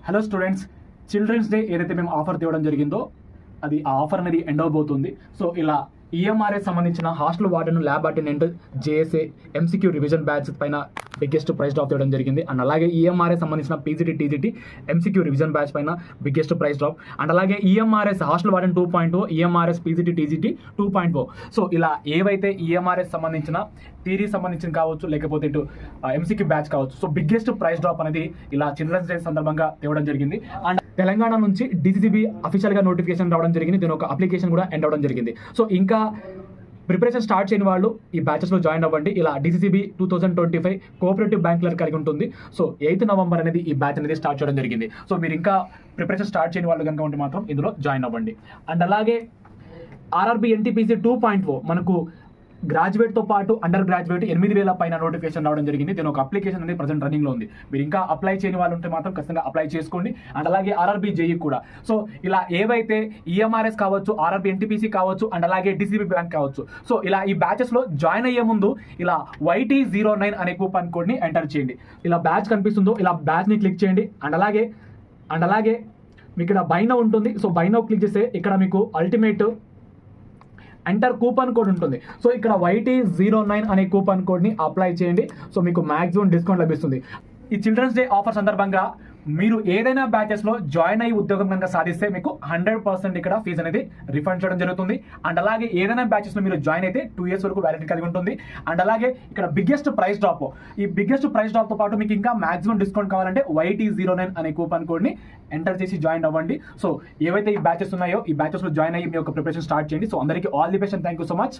Hello students, children's day ఏదైతే మేము offer తేవడం జరిగిందో అది ఆ ఆఫర్ అనేది ఎండ్ అవబోతుంది. సో ఇలా ఈఎంఆర్ఎస్ సంబంధించిన hostel warden, lab attendant, JSA, MCQ revision batch పైన బిగ్గెస్ట్ ప్రైస్ డ్రాప్ తేవడం జరిగింది. అండ్ అలాగే ఈఎంఆర్ఎస్ సంబంధించిన PGT, TGT, MCQ revision batch పైన బిగ్గెస్ట్ ప్రైస్ డ్రాప్. అండ్ అలాగే EMRS hostel warden 2.0, EMRS PGT, TGT 2.0. So ఇలా ఏవైతే ఈఎంఆర్ఎస్ సంబంధించిన థియరీ సంబంధించిన కావచ్చు, లేకపోతే ఇటు ఎంసీక్యూ బ్యాచ్ కావచ్చు, సో బిగ్గెస్ట్ ప్రైస్ డ్రాప్ అనేది ఇలా చిల్డ్రన్స్ డే సందర్భంగా తేవడం జరిగింది. అండ్ తెలంగాణ నుంచి డీసీసీబీ అఫీషియల్గా నోటిఫికేషన్ రావడం జరిగింది. దీని ఒక అప్లికేషన్ కూడా ఎండ్ అవ్వడం జరిగింది. సో ఇంకా ప్రిపరేషన్ స్టార్ట్ చేయని వాళ్ళు ఈ బ్యాచెస్లో జాయిన్ అవ్వండి. ఇలా డీసీసీబీ 2025 కోఆపరేటివ్ బ్యాంక్ క్లర్క్ కలిగి ఉంటుంది. సో 8th November అనేది ఈ బ్యాచ్ అనేది స్టార్ట్ చేయడం జరిగింది. సో మీరు ఇంకా ప్రిపరేషన్ స్టార్ట్ చేయని వాళ్ళు కనుక ఉంటే మాత్రం ఇందులో జాయిన్ అవ్వండి. అండ్ అలాగే ఆర్ఆర్బీ ఎన్టీపీసీ 2.0 మనకు గ్రాడ్యుయేట్తో పాటు అండర్ గ్రాడ్యుయేట్ 8,000 పైన నోటిఫికేషన్ రావడం జరిగింది. దీని ఒక అప్లికేషన్ అనేది ప్రజెంట్ రన్నింగ్లో ఉంది. మీరు ఇంకా అప్లై చేయని వాళ్ళు ఉంటే మాత్రం ఖచ్చితంగా అప్లై చేసుకోండి. అండ్ అలాగే ఆర్ఆర్బీ జేఈ కూడా. సో ఇలా ఏవైతే ఈఎంఆర్ఎస్ కావచ్చు, ఆర్ఆర్బీ ఎన్టీపీసీ కావచ్చు, అండ్ అలాగే డీసీబీ బ్యాంక్ కావచ్చు, సో ఇలా ఈ బ్యాచెస్లో జాయిన్ అయ్యే ముందు ఇలా YT09 అనే కూపన్ కోడ్ని ఎంటర్ చేయండి. ఇలా బ్యాచ్ కనిపిస్తుందో ఇలా బ్యాచ్ని క్లిక్ చేయండి. అండ్ అలాగే మీకు ఇక్కడ బై నౌ ఉంటుంది. సో బై నౌ క్లిక్ చేస్తే ఇక్కడ మీకు అల్టిమేట్ ఎంటర్ కూపన్ కోడ్ ఉంటుంది. సో ఇక్కడ YT09 అనే కూపన్ కోడ్ని అప్లై చేయండి. సో మీకు మ్యాక్సిమం డిస్కౌంట్ లభిస్తుంది. ఈ చిల్డ్రన్స్ డే ఆఫర్ సందర్భంగా మీరు ఏదైనా బ్యాచెస్లో జాయిన్ అయ్యి ఉద్యోగం కనుక సాధిస్తే మీకు 100% ఇక్కడ ఫీజు అనేది రిఫండ్ చేయడం జరుగుతుంది. అండ్ అలాగే ఏదైనా బ్యాచెస్లో మీరు జాయిన్ అయితే 2 years వరకు వ్యాలిడిటీ కలిగి ఉంటుంది. అండ్ అలాగే ఇక్కడ బిగ్గెస్ట్ ప్రైస్ డ్రాప్, ఈ బిగ్గెస్ట్ ప్రైస్ డ్రాప్తో పాటు మీకు ఇంకా మాక్సిమం డిస్కౌంట్ కావాలంటే YT09 అనే కూపన్ కోడ్ని ఎంటర్ చేసి జాయిన్ అవ్వండి. సో ఏవైతే ఈ బ్యాచెస్ ఉన్నాయో ఈ బ్యాచెస్లో జాయిన్ అయ్యి మీ యొక్క ప్రిపరేషన్ స్టార్ట్ చేయండి. సో అందరికీ all the best and thank you so much.